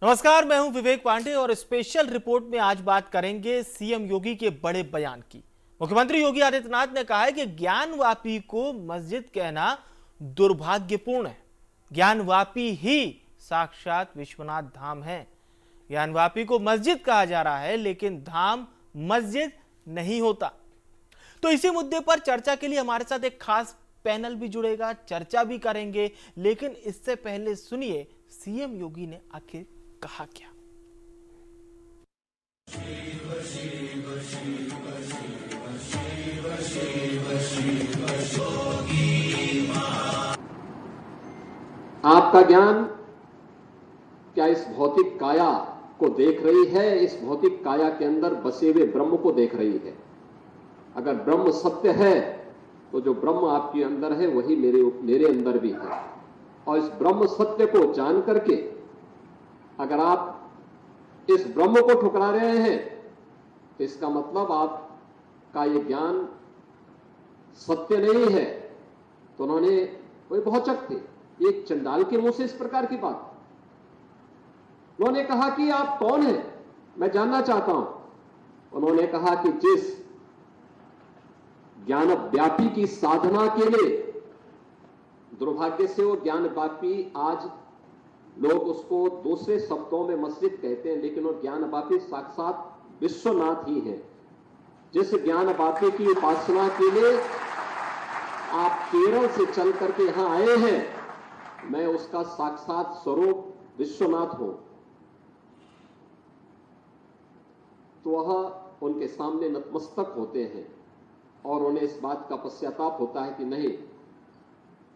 नमस्कार, मैं हूं विवेक पांडे और स्पेशल रिपोर्ट में आज बात करेंगे सीएम योगी के बड़े बयान की। मुख्यमंत्री योगी आदित्यनाथ ने कहा है कि ज्ञानवापी को मस्जिद कहना दुर्भाग्यपूर्ण है। ज्ञानवापी ही साक्षात विश्वनाथ धाम है। ज्ञानवापी को मस्जिद कहा जा रहा है, लेकिन धाम मस्जिद नहीं होता। तो इसी मुद्दे पर चर्चा के लिए हमारे साथ एक खास पैनल भी जुड़ेगा, चर्चा भी करेंगे। लेकिन इससे पहले सुनिए सीएम योगी ने आखिर कहा क्या। आपका ज्ञान क्या इस भौतिक काया को देख रही है, इस भौतिक काया के अंदर बसे हुए ब्रह्म को देख रही है? अगर ब्रह्म सत्य है तो जो ब्रह्म आपके अंदर है वही मेरे अंदर भी है। और इस ब्रह्म सत्य को जान करके अगर आप इस ब्रह्म को ठुकरा रहे हैं तो इसका मतलब आपका ये ज्ञान सत्य नहीं है। तो उन्होंने, वही भौचक थे, एक चंडाल के मुंह से इस प्रकार की बात। उन्होंने कहा कि आप कौन हैं, मैं जानना चाहता हूं। उन्होंने कहा कि जिस ज्ञान व्यापी की साधना के लिए, दुर्भाग्य से वो ज्ञान व्यापी आज लोग उसको दूसरे शब्दों में मस्जिद कहते हैं, लेकिन वो ज्ञान व्यापी साक्षात विश्वनाथ ही है। जिस ज्ञान व्यापी की उपासना के लिए आप केरल से चल करके यहां आए हैं, मैं उसका साक्षात स्वरूप विश्वनाथ हूं। तो वह उनके सामने नतमस्तक होते हैं और उन्हें इस बात का पश्चाताप होता है कि नहीं,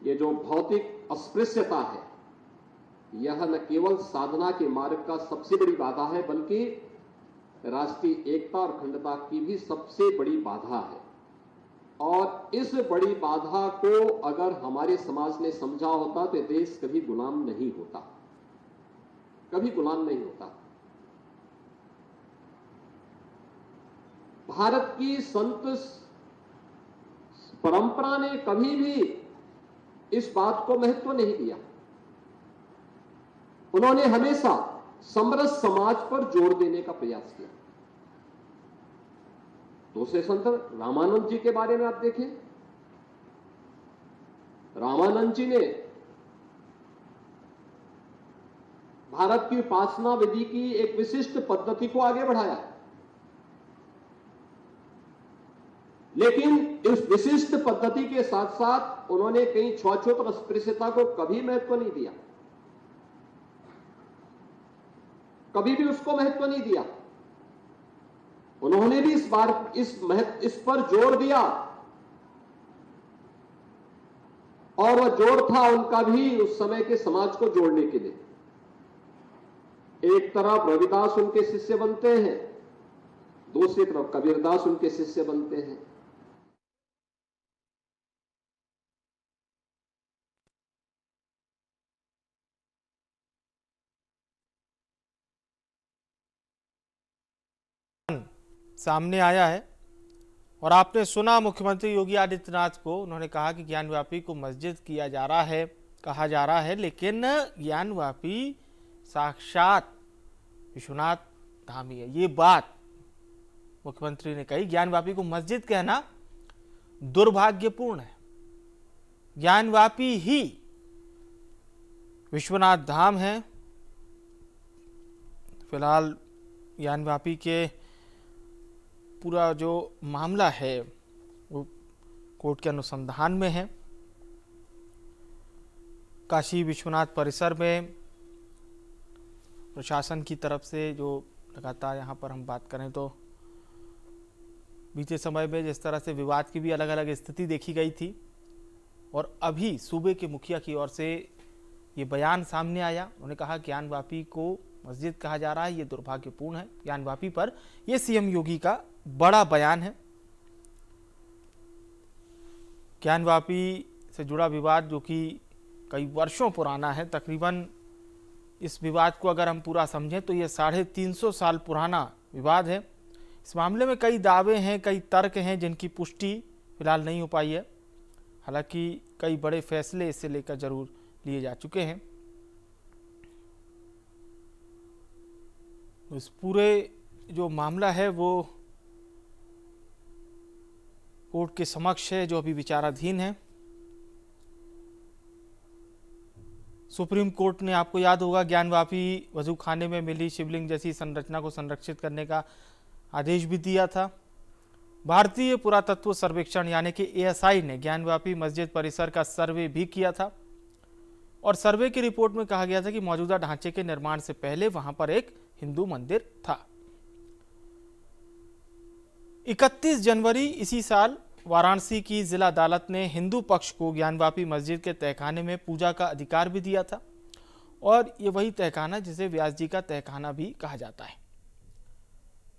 ये जो भौतिक अस्पृश्यता है यह न केवल साधना के मार्ग का सबसे बड़ी बाधा है, बल्कि राष्ट्रीय एकता और अखंडता की भी सबसे बड़ी बाधा है। और इस बड़ी बाधा को अगर हमारे समाज ने समझा होता तो देश कभी गुलाम नहीं होता, कभी गुलाम नहीं होता। भारत की संत परंपरा ने कभी भी इस बात को महत्व नहीं दिया। उन्होंने हमेशा समरस समाज पर जोर देने का प्रयास किया। दूसरे संत रामानंद जी के बारे में आप देखें, रामानंद जी ने भारत की उपासना विधि की एक विशिष्ट पद्धति को आगे बढ़ाया, लेकिन इस विशिष्ट पद्धति के साथ साथ उन्होंने कहीं छुआछूत और अस्पृश्यता को कभी महत्व नहीं दिया, कभी भी उसको महत्व नहीं दिया। उन्होंने भी इस पर जोर दिया, और वह जोर था उनका भी उस समय के समाज को जोड़ने के लिए। एक तरफ रविदास उनके शिष्य बनते हैं, दूसरी तरफ कबीरदास उनके शिष्य बनते हैं। सामने आया है और आपने सुना मुख्यमंत्री योगी आदित्यनाथ को। उन्होंने कहा कि ज्ञानवापी को मस्जिद किया जा रहा है, कहा जा रहा है, लेकिन ज्ञानवापी साक्षात विश्वनाथ धाम ही है। ये बात मुख्यमंत्री ने कही। ज्ञानवापी को मस्जिद कहना दुर्भाग्यपूर्ण है। ज्ञानवापी ही विश्वनाथ धाम है। फिलहाल ज्ञानवापी के पूरा जो मामला है वो कोर्ट के अनुसंधान में है। काशी विश्वनाथ परिसर में प्रशासन की तरफ से जो लगातार यहाँ पर हम बात करें तो बीते समय में जिस तरह से विवाद की भी अलग अलग स्थिति देखी गई थी, और अभी सूबे के मुखिया की ओर से ये बयान सामने आया। उन्होंने कहा ज्ञानवापी को मस्जिद कहा जा रहा है, ये दुर्भाग्यपूर्ण है। ज्ञानवापी पर यह सीएम योगी का बड़ा बयान है। ज्ञानवापी से जुड़ा विवाद जो कि कई वर्षों पुराना है, तकरीबन इस विवाद को अगर हम पूरा समझें तो ये 350 साल पुराना विवाद है। इस मामले में कई दावे हैं, कई तर्क हैं जिनकी पुष्टि फिलहाल नहीं हो पाई है। हालांकि कई बड़े फैसले इससे लेकर जरूर लिए जा चुके हैं। इस पूरे जो मामला है वो कोर्ट के समक्ष है, जो अभी विचाराधीन है। सुप्रीम कोर्ट ने, आपको याद होगा, ज्ञानवापी वजूखाने में मिली शिवलिंग जैसी संरचना को संरक्षित करने का आदेश भी दिया था। भारतीय पुरातत्व सर्वेक्षण यानी कि एएसआई ने ज्ञानवापी मस्जिद परिसर का सर्वे भी किया था और सर्वे की रिपोर्ट में कहा गया था कि मौजूदा ढांचे के निर्माण से पहले वहां पर एक हिंदू मंदिर था। 31 जनवरी इसी साल वाराणसी की जिला अदालत ने हिंदू पक्ष को ज्ञानवापी मस्जिद के तहखाने में पूजा का अधिकार भी दिया था और ये वही तहखाना जिसे व्यास जी का तहखाना भी कहा जाता है।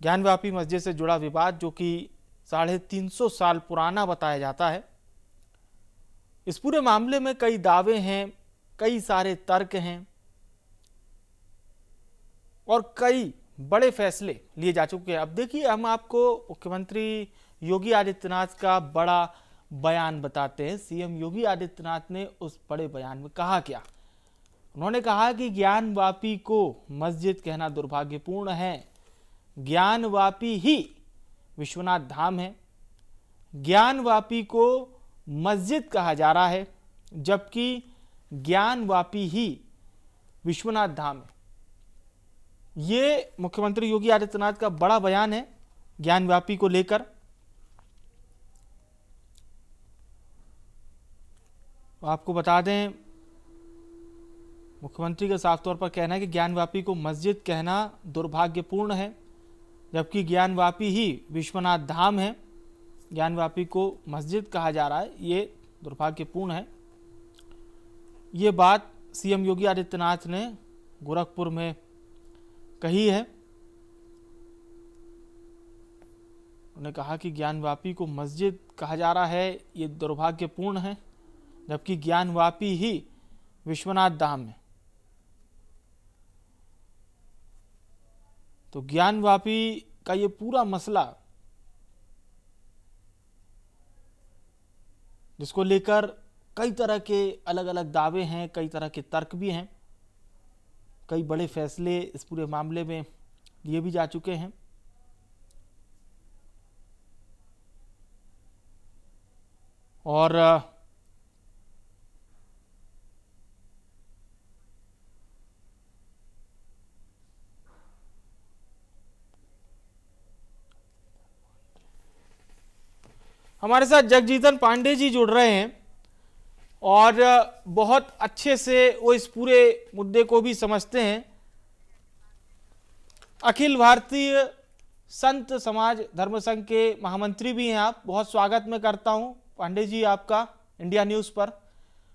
ज्ञानवापी मस्जिद से जुड़ा विवाद, जो कि 350 साल पुराना बताया जाता है, इस पूरे मामले में कई दावे हैं, कई सारे तर्क हैं और कई बड़े फैसले लिए जा चुके हैं। अब देखिए, हम आपको मुख्यमंत्री योगी आदित्यनाथ का बड़ा बयान बताते हैं। सीएम योगी आदित्यनाथ ने उस बड़े बयान में कहा क्या? उन्होंने कहा कि ज्ञानवापी को मस्जिद कहना दुर्भाग्यपूर्ण है। ज्ञानवापी ही विश्वनाथ धाम है। ज्ञानवापी को मस्जिद कहा जा रहा है, जबकि ज्ञानवापी ही विश्वनाथ धाम है। ये मुख्यमंत्री योगी आदित्यनाथ का बड़ा बयान है ज्ञानवापी को लेकर। आपको बता दें, मुख्यमंत्री का साफ तौर पर कहना है कि ज्ञानवापी को मस्जिद कहना दुर्भाग्यपूर्ण है, जबकि ज्ञानवापी ही विश्वनाथ धाम है। ज्ञानवापी को मस्जिद कहा जा रहा है, ये दुर्भाग्यपूर्ण है। ये बात सीएम योगी आदित्यनाथ ने गोरखपुर में कही है। उन्होंने कहा कि ज्ञानवापी को मस्जिद कहा जा रहा है, ये दुर्भाग्यपूर्ण है, जबकि ज्ञानवापी ही विश्वनाथ धाम है। तो ज्ञानवापी का ये पूरा मसला, जिसको लेकर कई तरह के अलग अलग दावे हैं, कई तरह के तर्क भी हैं, कई बड़े फैसले इस पूरे मामले में लिए भी जा चुके हैं। और हमारे साथ जगजीतन पांडे जी जुड़ रहे हैं और बहुत अच्छे से वो इस पूरे मुद्दे को भी समझते हैं। अखिल भारतीय संत समाज धर्म संघ के महामंत्री भी हैं आप। बहुत स्वागत मैं करता हूं पांडे जी आपका इंडिया न्यूज पर।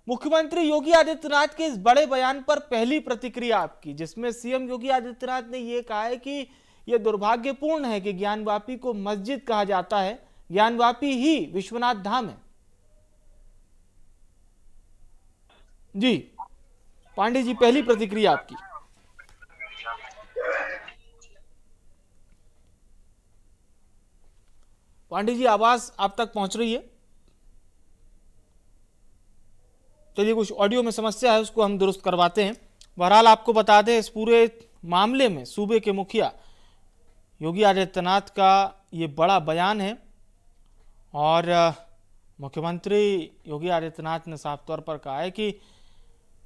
मुख्यमंत्री योगी आदित्यनाथ के इस बड़े बयान पर पहली प्रतिक्रिया आपकी, जिसमें सीएम योगी आदित्यनाथ ने यह कहा है कि यह दुर्भाग्यपूर्ण है कि ज्ञानवापी को मस्जिद कहा जाता है, ज्ञानवापी ही विश्वनाथ धाम है। जी पांडे जी, पहली प्रतिक्रिया आपकी। पांडे जी, आवाज आप तक पहुंच रही है? चलिए, कुछ ऑडियो में समस्या है, उसको हम दुरुस्त करवाते हैं। बहरहाल आपको बता दें, इस पूरे मामले में सूबे के मुखिया योगी आदित्यनाथ का ये बड़ा बयान है और मुख्यमंत्री योगी आदित्यनाथ ने साफ तौर पर कहा है कि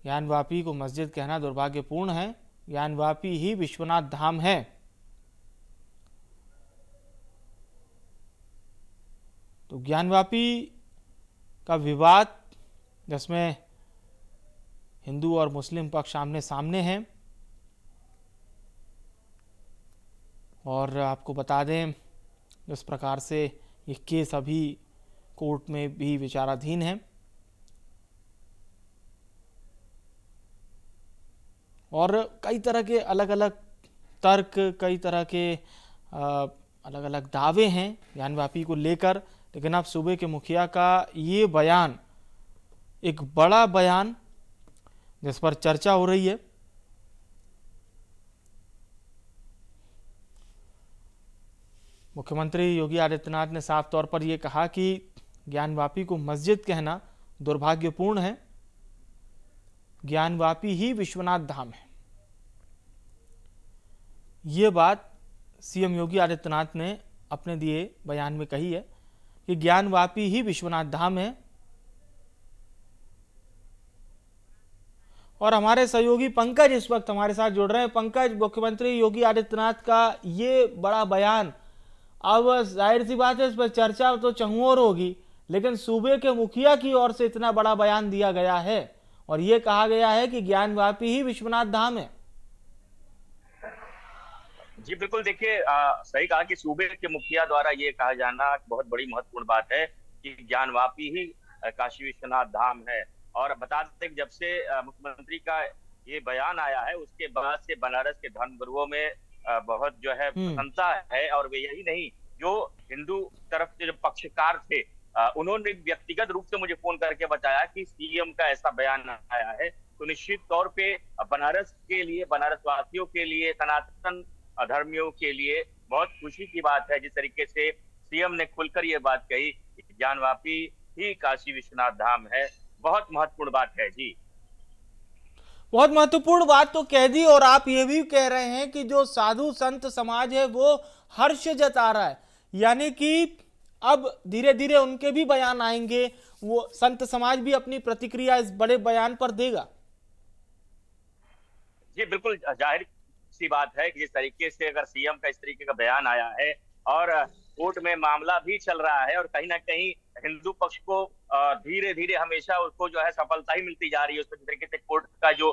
ज्ञानवापी को मस्जिद कहना दुर्भाग्यपूर्ण है, ज्ञानवापी ही विश्वनाथ धाम है। तो ज्ञानवापी का विवाद, जिसमें हिंदू और मुस्लिम पक्ष आमने सामने हैं, और आपको बता दें जिस प्रकार से ये केस अभी कोर्ट में भी विचाराधीन है और कई तरह के अलग अलग तर्क, कई तरह के अलग अलग दावे हैं ज्ञानवापी को लेकर। लेकिन अब सूबे के मुखिया का ये बयान, एक बड़ा बयान जिस पर चर्चा हो रही है। मुख्यमंत्री योगी आदित्यनाथ ने साफ तौर पर यह कहा कि ज्ञानवापी को मस्जिद कहना दुर्भाग्यपूर्ण है, ज्ञानवापी ही विश्वनाथ धाम है। ये बात सीएम योगी आदित्यनाथ ने अपने दिए बयान में कही है कि ज्ञानवापी ही विश्वनाथ धाम है। और हमारे सहयोगी पंकज इस वक्त हमारे साथ जुड़ रहे हैं। पंकज, मुख्यमंत्री योगी आदित्यनाथ का ये बड़ा बयान, अब जाहिर सी बात है इस पर चर्चा तो चहुओर होगी, लेकिन सूबे के मुखिया की ओर से इतना बड़ा बयान दिया गया है और ये कहा गया है कि ज्ञानवापी ही विश्वनाथ धाम है। जी बिल्कुल, देखिए सही कहा कि सूबे के मुखिया द्वारा ये कहा जाना बहुत बड़ी महत्वपूर्ण बात है कि ज्ञानवापी ही काशी विश्वनाथ धाम है। और बता दें कि जब से मुख्यमंत्री का ये बयान आया है उसके बाद से बनारस के धर्मगुरुओं में बहुत जो है प्रसन्नता है। और वे यही नहीं, जो हिंदू तरफ से जो पक्षकार थे उन्होंने व्यक्तिगत रूप से मुझे फोन करके बताया कि सीएम का ऐसा बयान आया है तो निश्चित तौर पे बनारस के लिए, बनारस वासियों के लिए, सनातन धर्मियों के लिए बहुत खुशी की बात है। जिस तरीके से सीएम ने खुलकर ये बात कही कि ज्ञानवापी ही काशी विश्वनाथ धाम है, बहुत महत्वपूर्ण बात है। जी बहुत महत्वपूर्ण बात तो कह दी, और आप ये भी कह रहे हैं कि जो साधु संत समाज है वो हर्ष जता रहा है, यानी कि अब धीरे धीरे उनके भी बयान आएंगे, वो संत समाज भी अपनी प्रतिक्रिया इस बड़े बयान पर देगा। जी बिल्कुल, जाहिर सी बात है कि जिस तरीके से अगर सीएम का इस तरीके का बयान आया है और कोर्ट में मामला भी चल रहा है और कहीं ना कहीं हिंदू पक्ष को धीरे धीरे हमेशा उसको जो है सफलता ही मिलती जा रही है। उस तरीके से कोर्ट का जो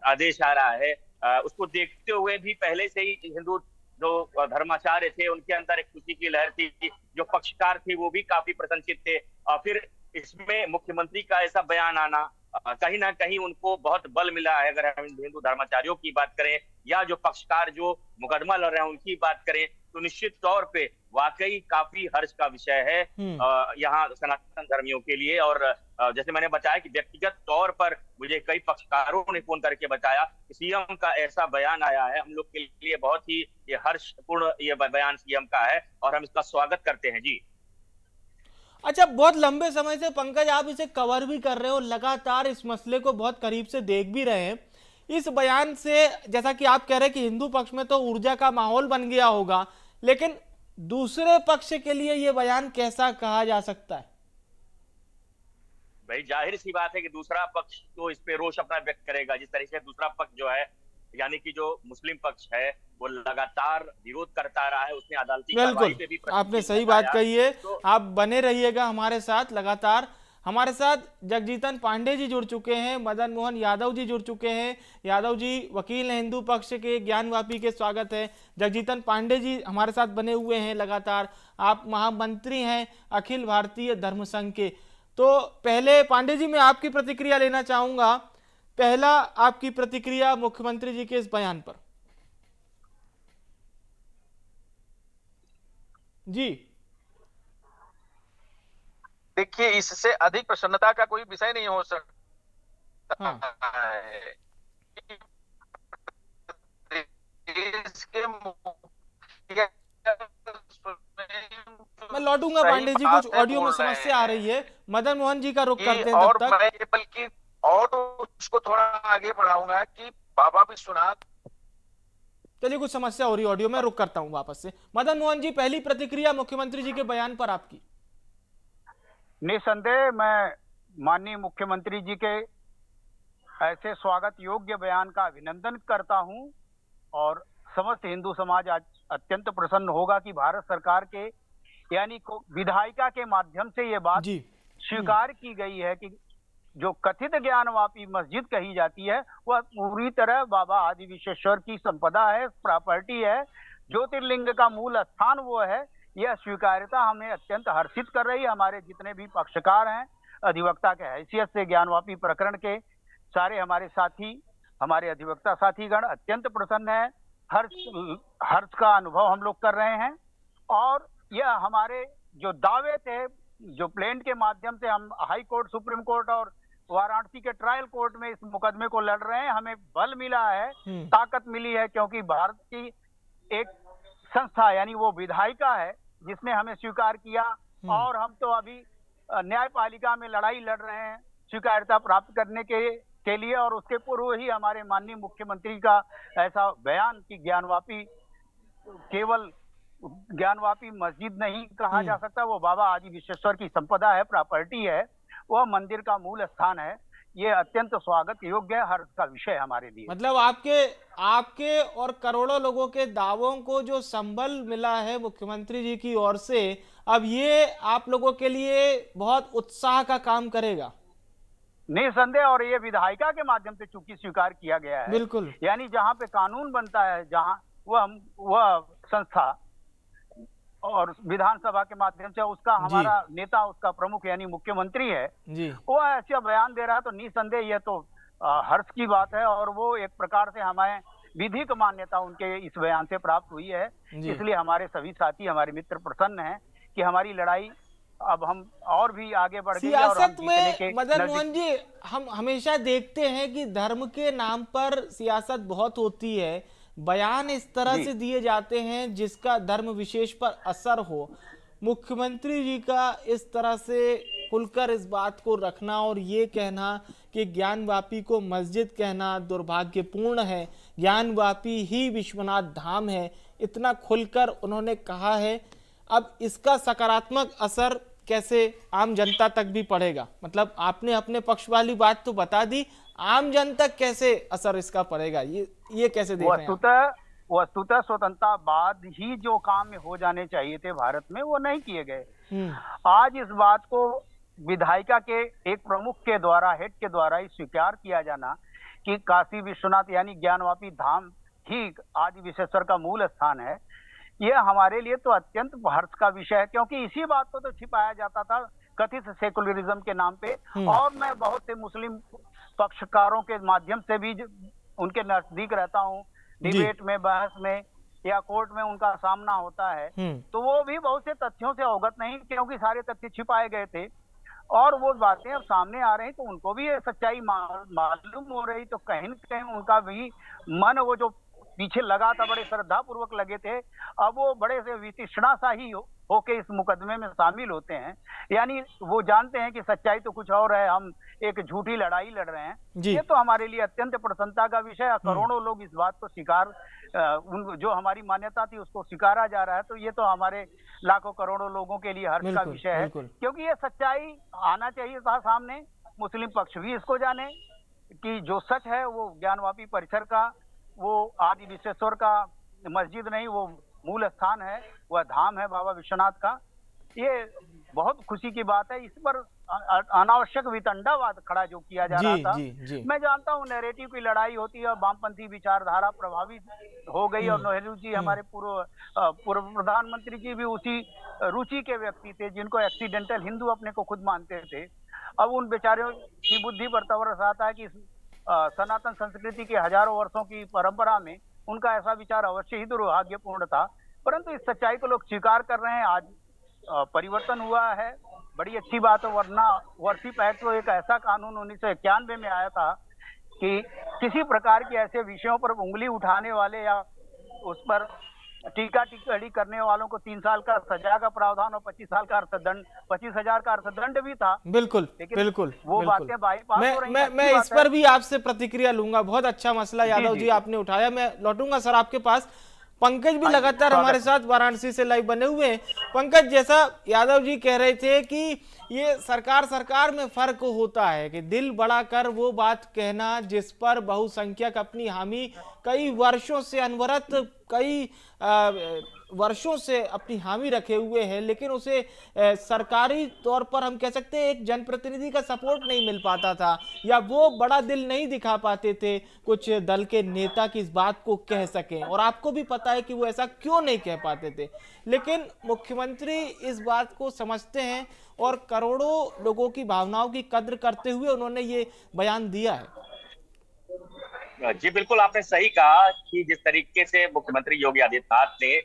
आदेश आ रहा है उसको देखते हुए भी पहले से ही हिंदू जो धर्माचार्य थे उनके अंदर एक खुशी की लहर थी, जो पक्षकार थे वो भी काफी प्रसन्नचित थे। फिर इसमें मुख्यमंत्री का ऐसा बयान आना कहीं ना कहीं उनको बहुत बल मिला है। अगर हम हिंदू धर्माचार्यों की बात करें या जो पक्षकार जो मुकदमा लड़ रहे हैं उनकी बात करें तो निश्चित तौर पे वाकई काफी हर्ष का विषय है यहाँ सनातन धर्मियों के लिए। और जैसे मैंने बताया कि व्यक्तिगत तौर पर मुझे कई पक्षकारों ने फोन करके बताया कि सीएम का ऐसा बयान आया है, हम लोग के लिए बहुत ही ये हर्षपूर्ण ये बयान सीएम का है और हम इसका स्वागत करते हैं। जी अच्छा, बहुत लंबे समय से पंकज आप इसे कवर भी कर रहे हो, लगातार इस मसले को बहुत करीब से देख भी रहे हैं। इस बयान से जैसा कि आप कह रहे हैं कि हिंदू पक्ष में तो ऊर्जा का माहौल बन गया होगा, लेकिन दूसरे पक्ष के लिए यह बयान कैसा कहा जा सकता है? भाई जाहिर सी बात है कि दूसरा पक्ष तो इस पे रोष अपना व्यक्त करेगा। जिस तरीके से दूसरा पक्ष जो है यानी कि जो मुस्लिम पक्ष है वो लगातार विरोध करता रहा है, उसने अदालती कार्रवाई पे भी बिल्कुल आपने सही बात कही है। तो आप बने रहिएगा हमारे साथ लगातार। हमारे साथ जगजीतन पांडे जी जुड़ चुके हैं, मदन मोहन यादव जी जुड़ चुके हैं। यादव जी वकील हैं हिंदू पक्ष के, ज्ञानवापी के, स्वागत है। जगजीतन पांडे जी हमारे साथ बने हुए हैं लगातार, आप महामंत्री हैं अखिल भारतीय धर्म संघ के। तो पहले पांडे जी मैं आपकी प्रतिक्रिया लेना चाहूंगा, पहला आपकी प्रतिक्रिया मुख्यमंत्री जी के इस बयान पर। जी देखिए, इससे अधिक प्रसन्नता का कोई विषय नहीं हो सकता है। देश के मैं लौटूंगा पांडे जी, कुछ ऑडियो में समस्या आ रही है, मदन मोहन जी का रुख करते हैं और तब तक। मैं बल्कि और उसको थोड़ा आगे बढ़ाऊंगा कि बाबा विश्वनाथ। चलिए कुछ समस्या हो रही है ऑडियो में, रुक करता हूं वापस से। मदन मोहन जी, पहली प्रतिक्रिया मुख्यमंत्री जी के बयान पर आपकी। निसंदेह मैं माननीय मुख्यमंत्री जी के ऐसे स्वागत योग्य बयान का अभिनंदन करता हूं और समस्त हिंदू समाज आज अत्यंत प्रसन्न होगा कि भारत सरकार के यानी विधायिका के माध्यम से ये बात स्वीकार की गई है कि जो कथित ज्ञानवापी मस्जिद कही जाती है वह पूरी तरह बाबा आदि विश्वेश्वर की संपदा है, प्रॉपर्टी है, ज्योतिर्लिंग का मूल स्थान वो है। यह स्वीकार्यता हमें अत्यंत हर्षित कर रही है। हमारे जितने भी पक्षकार हैं अधिवक्ता के हैसियत से ज्ञानवापी प्रकरण के सारे हमारे साथी, हमारे अधिवक्ता साथीगण अत्यंत प्रसन्न है, हर्ष का अनुभव हम लोग कर रहे हैं। और यह हमारे जो दावे थे, जो प्लेंट के माध्यम से हम हाई कोर्ट, सुप्रीम कोर्ट और वाराणसी के ट्रायल कोर्ट में इस मुकदमे को लड़ रहे हैं, हमें बल मिला है, ताकत मिली है, क्योंकि भारत की एक संस्था यानी वो विधायिका है जिसने हमें स्वीकार किया। और हम तो अभी न्यायपालिका में लड़ाई लड़ रहे हैं स्वीकार्यता प्राप्त करने के के लिए, और उसके पूर्व ही हमारे माननीय मुख्यमंत्री का ऐसा बयान कि ज्ञानवापी केवल ज्ञानवापी मस्जिद नहीं कहा जा सकता, वो बाबा आदि विश्वेश्वर की संपदा है, प्रॉपर्टी है, वह मंदिर का मूल स्थान है। ये अत्यंत स्वागत योग्य है, हर्ष का विषय हमारे लिए। मतलब आपके आपके और करोड़ों लोगों के दावों को जो संबल मिला है मुख्यमंत्री जी की ओर से, अब ये आप लोगों के लिए बहुत उत्साह का काम करेगा। निसंदेह, और ये विधायिका के माध्यम से चूंकि स्वीकार किया गया है, बिल्कुल। यानी जहां पे कानून बनता है, जहां वह संस्था और विधानसभा के माध्यम से उसका हमारा नेता, उसका प्रमुख यानी मुख्यमंत्री है जी, वो ऐसा बयान दे रहा है, तो निसंदेह ये तो हर्ष की बात है, और वो एक प्रकार से हमें विधिक मान्यता उनके इस बयान से प्राप्त हुई है। इसलिए हमारे सभी साथी, हमारे मित्र प्रसन्न हैं कि हमारी लड़ाई अब हम और भी आगे बढ़ गई। और सियासत में मदन मोहन जी, हम हमेशा देखते हैं कि धर्म के नाम पर सियासत बहुत होती है, बयान इस तरह से दिए जाते हैं जिसका धर्म विशेष पर असर हो। मुख्यमंत्री जी का इस तरह से खुलकर इस बात को रखना और ये कहना कि ज्ञानवापी को मस्जिद कहना दुर्भाग्यपूर्ण है, ज्ञानवापी ही विश्वनाथ धाम है, इतना खुलकर उन्होंने कहा है। अब इसका सकारात्मक असर कैसे आम जनता तक भी पड़ेगा? मतलब आपने अपने पक्ष वाली बात तो बता दी, आम जन तक कैसे असर इसका पड़ेगा, ये कैसे देख रहे हैं? वस्तुतः स्वतंत्रता बाद ही जो काम हो जाने चाहिए थे भारत में, वो नहीं किए गए। आज इस बात को विधायिका के एक प्रमुख के द्वारा, हेड के द्वारा ही स्वीकार किया जाना कि काशी विश्वनाथ यानी ज्ञानवापी धाम ही आदि विश्वेश्वर का मूल स्थान है, यह हमारे लिए तो अत्यंत हर्ष का विषय है, क्योंकि इसी बात को तो छिपाया जाता था कथित सेकुलरिज्म के नाम पे। और मैं बहुत से मुस्लिम पक्षकारों के माध्यम से भी उनके नजदीक रहता हूँ, डिबेट में, बहस में या कोर्ट में उनका सामना होता है, तो वो भी बहुत से तथ्यों से अवगत नहीं, क्योंकि सारे तथ्य छिपाए गए थे, और वो बातें अब सामने आ रही, तो उनको भी ये सच्चाई मालूम हो रही, तो कहीं न कहीं उनका भी मन, वो जो पीछे लगा था, बड़े श्रद्धा पूर्वक लगे थे, अब वो बड़े से वितृष्णा सा ही होके इस मुकदमे में शामिल होते हैं। यानी वो जानते हैं कि सच्चाई तो कुछ और है, हम एक झूठी लड़ाई लड़ रहे हैं। ये तो हमारे लिए अत्यंत प्रसन्नता का विषय है। करोड़ों लोग इस बात को स्वीकार, जो हमारी मान्यता थी उसको स्वीकारा जा रहा है, तो ये तो हमारे लाखों करोड़ों लोगों के लिए हर्ष का विषय है, क्योंकि ये सच्चाई आना चाहिए था सामने। मुस्लिम पक्ष भी इसको जाने कि जो सच है वो ज्ञानवापी परिसर का, वो आदि विश्वेश्वर का मस्जिद नहीं, वो मूल स्थान है, वह धाम है बाबा विश्वनाथ का। ये बहुत खुशी की बात है। इस पर अनावश्यक वितंडावाद खड़ा जो किया जा रहा था, मैं जानता हूँ नैरेटिव की लड़ाई होती है, वामपंथी विचारधारा प्रभावित हो गई, और नेहरू जी हमारे पूर्व प्रधानमंत्री जी भी उसी रुचि के व्यक्ति थे, जिनको एक्सीडेंटल हिंदू अपने को खुद मानते थे। अब उन बेचारियों की बुद्धि पर तरस आता है कि सनातन संस्कृति के हजारों वर्षों की परंपरा में उनका ऐसा विचार अवश्य ही दुर्भाग्यपूर्ण था, परंतु इस सच्चाई को लोग स्वीकार कर रहे हैं। आज परिवर्तन हुआ है, बड़ी अच्छी बात है, वरना वर्षी एक्ट तो एक ऐसा कानून 1991 में आया था कि किसी प्रकार के ऐसे विषयों पर उंगली उठाने वाले या उस पर टीका टिप्पणी करने वालों को 3 साल का सजा का प्रावधान और 25,000 का अर्थदंड भी था। बिल्कुल बिल्कुल, वो बातें बाईपास हो रही हैं। मैं इस पर भी आपसे प्रतिक्रिया लूंगा। बहुत अच्छा मसला यादव जी आपने उठाया, मैं लौटूंगा सर आपके पास। पंकज भी लगातार हमारे साथ वाराणसी से लाइव बने हुए हैं। पंकज, जैसा यादव जी कह रहे थे कि ये सरकार में फर्क होता है कि दिल बड़ा कर वो बात कहना जिस पर बहुसंख्यक अपनी हामी कई वर्षों से अनवरत, कई वर्षों से अपनी हामी रखे हुए हैं, लेकिन उसे सरकारी तौर पर हम कह सकते हैं एक जनप्रतिनिधि का सपोर्ट नहीं मिल पाता था, या वो बड़ा दिल नहीं दिखा पाते थे कुछ दल के नेता की इस बात को कह सकें। और आपको भी पता है कि वो ऐसा क्यों नहीं कह पाते थे, लेकिन मुख्यमंत्री इस बात को समझते हैं और करोड़ों लोगों की भावनाओं की कद्र करते हुए उन्होंने ये बयान दिया है। जी बिल्कुल, आपने सही कहा कि जिस तरीके से मुख्यमंत्री योगी आदित्यनाथ ने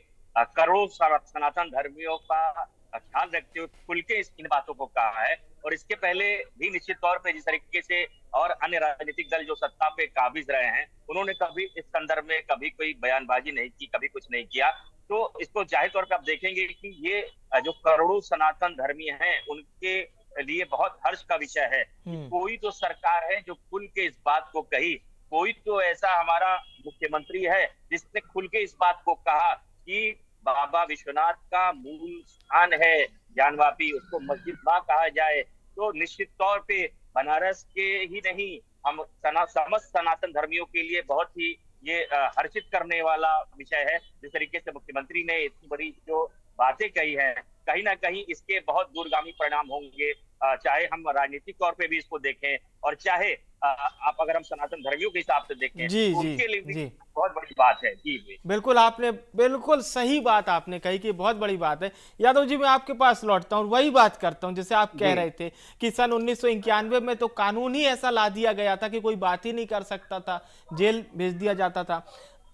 करोड़ों सनातन धर्मियों का ख्याल रखते हुए खुल के इन बातों को कहा है, और इसके पहले भी निश्चित तौर पे जिस तरीके से और अन्य राजनीतिक दल जो सत्ता पे काबिज रहे हैं, उन्होंने कभी इस संदर्भ में कभी कोई बयानबाजी नहीं की, कभी कुछ नहीं किया। तो इसको जाहिर तौर पे आप देखेंगे कि ये जो करोड़ों सनातन धर्मी हैं, उनके लिए बहुत हर्ष का विषय है कि कोई तो सरकार है जो खुल के इस बात को कही, कोई तो ऐसा हमारा मुख्यमंत्री है जिसने खुल के इस बात को कहा कि बाबा विश्वनाथ का मूल स्थान है ज्ञानवापी, उसको मस्जिद ना कहा जाए। तो निश्चित तौर पे बनारस के ही नहीं, हम समस्त सनातन धर्मियों के लिए बहुत ही ये हर्षित करने वाला विषय है। जिस तरीके से मुख्यमंत्री ने इतनी बड़ी जो बातें कही हैं, कहीं ना कहीं इसके बहुत दूरगामी परिणाम होंगे, चाहे हम राजनीतिक तौर पे भी इसको देखें और चाहे आप अगर हम सनातन धर्मियों के हिसाब से देखें तो उनके लिए भी बहुत बड़ी बात है। जी बिल्कुल, आपने बिल्कुल सही बात आपने कही कि बहुत बड़ी बात है। यादव जी, मैं आपके पास लौटता हूँ, वही बात करता हूँ जैसे आप कह रहे थे कि सन 1991 में तो कानून ही ऐसा ला दिया गया था कि कोई बात ही नहीं कर सकता था, जेल भेज दिया जाता था।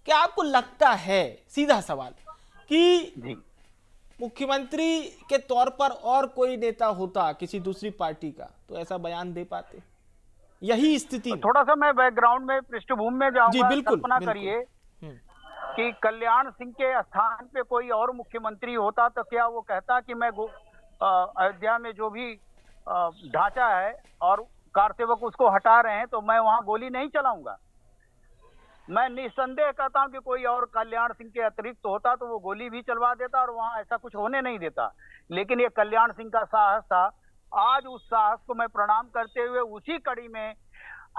क्या आपको लगता है, सीधा सवाल, कि मुख्यमंत्री के तौर पर और कोई नेता होता किसी दूसरी पार्टी का तो ऐसा बयान दे पाते? यही स्थिति तो थोड़ा सा मैं बैकग्राउंड में, पृष्ठभूमि में जाऊंगा। कल्पना करिए कि कल्याण सिंह के स्थान पे कोई और मुख्यमंत्री होता तो क्या वो कहता कि मैं अयोध्या में जो भी ढांचा है और कार सेवक उसको हटा रहे हैं तो मैं वहां गोली नहीं चलाऊंगा? मैं निस्संदेह कहता हूं कि कोई और कल्याण सिंह के अतिरिक्त होता तो वो गोली भी चलवा देता और वहां ऐसा कुछ होने नहीं देता। लेकिन ये कल्याण सिंह का साहस था। आज उस साहस को मैं प्रणाम करते हुए उसी कड़ी में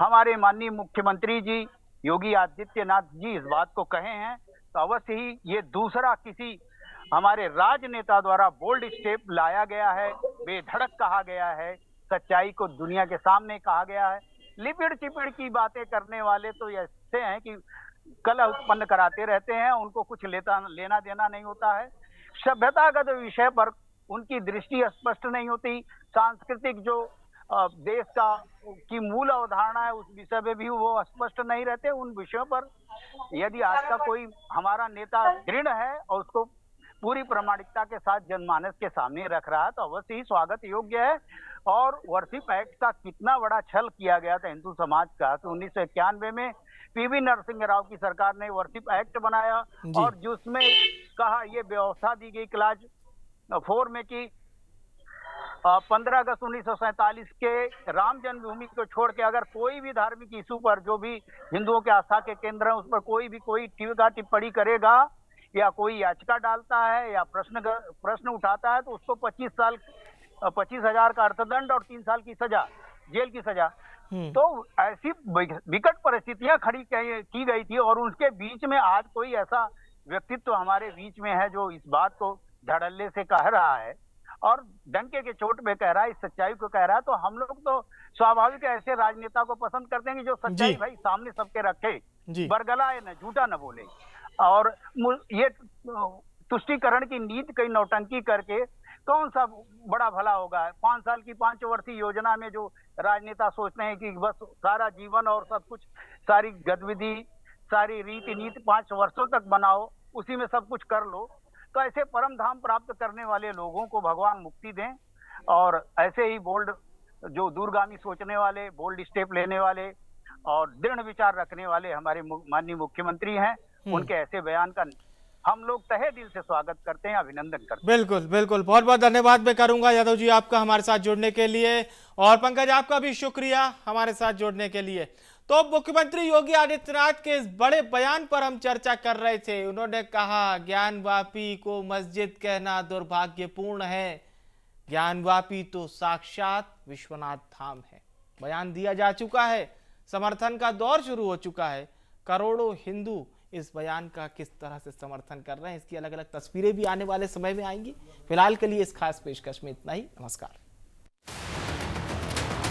हमारे माननीय मुख्यमंत्री जी योगी आदित्यनाथ जी इस बात को कहे हैं, तो अवश्य ही ये दूसरा किसी हमारे राजनेता द्वारा बोल्ड स्टेप लाया गया है, बेधड़क कहा गया है, सच्चाई को दुनिया के सामने कहा गया है। लिपिड़ चिपिड़ की बातें करने वाले तो ऐसे हैं कि कलह उत्पन्न कराते रहते हैं, उनको कुछ लेना देना नहीं होता है। सभ्यतागत विषय पर उनकी दृष्टि स्पष्ट नहीं होती, सांस्कृतिक जो देश का की मूल अवधारणा है उस विषय में भी वो स्पष्ट नहीं रहते। उन विषयों पर यदि आज का कोई हमारा नेता दृढ़ है और उसको पूरी प्रामाणिकता के साथ जनमानस के सामने रख रहा है तो अवश्य ही स्वागत योग्य है। और वर्शिप एक्ट का कितना बड़ा छल किया गया था हिंदू समाज का कि 1991 में पीवी नरसिंह राव की सरकार ने वर्शिप एक्ट बनाया और जिसमें कहा ये व्यवस्था दी गई क्लाज 4 में कि 15 अगस्त 1947 के राम जन्मभूमि को छोड़ के अगर कोई भी धार्मिक इशू पर जो भी हिंदुओं के आस्था के केंद्र है उस पर कोई टीका टिप्पणी करेगा या कोई याचिका डालता है या प्रश्न उठाता है तो उसको 25,000 का अर्थदंड और 3 साल की सजा, जेल की सजा। तो ऐसी विकट परिस्थितियां खड़ी की गई थी और उसके बीच में आज कोई ऐसा व्यक्तित्व हमारे बीच में है जो इस बात को धड़ल्ले से कह रहा है और डंके के चोट में कह रहा है, इस सच्चाई को कह रहा है। तो हम लोग तो स्वाभाविक ऐसे राजनेता को पसंद करते हैं कि जो सच्चाई भाई सामने सबके रखे, बरगलाए न, झूठा न बोले। और ये तुष्टीकरण की नीति कई नौटंकी करके कौन सा बड़ा भला होगा? 5 साल की 5 वर्षीय योजना में जो राजनेता सोचते हैं कि बस सारा जीवन और सब कुछ, सारी गतिविधि, सारी रीति नीति 5 वर्षों तक बनाओ, उसी में सब कुछ कर लो, तो ऐसे परम धाम प्राप्त करने वाले लोगों को भगवान मुक्ति दें। और ऐसे ही बोल्ड, जो दूरगामी सोचने वाले, बोल्ड स्टेप लेने वाले और दृढ़ विचार रखने वाले हमारे माननीय मुख्यमंत्री हैं, उनके ऐसे बयान का हम लोग तहे दिल से स्वागत करते हैं, अभिनंदन करते हैं। बिल्कुल बिल्कुल, बहुत बहुत धन्यवाद मैं करूंगा यादव जी आपका हमारे साथ जुड़ने के लिए, और पंकज आपका भी शुक्रिया हमारे साथ जुड़ने के लिए। तो मुख्यमंत्री योगी आदित्यनाथ के इस बड़े बयान पर हम चर्चा कर रहे थे। उन्होंने कहा ज्ञानवापी को मस्जिद कहना दुर्भाग्यपूर्ण है, ज्ञानवापी तो साक्षात विश्वनाथ धाम है। बयान दिया जा चुका है, समर्थन का दौर शुरू हो चुका है। करोड़ों हिंदू इस बयान का किस तरह से समर्थन कर रहे हैं, इसकी अलग अलग तस्वीरें भी आने वाले समय में आएंगी। फिलहाल के लिए इस खास पेशकश में इतना ही। नमस्कार।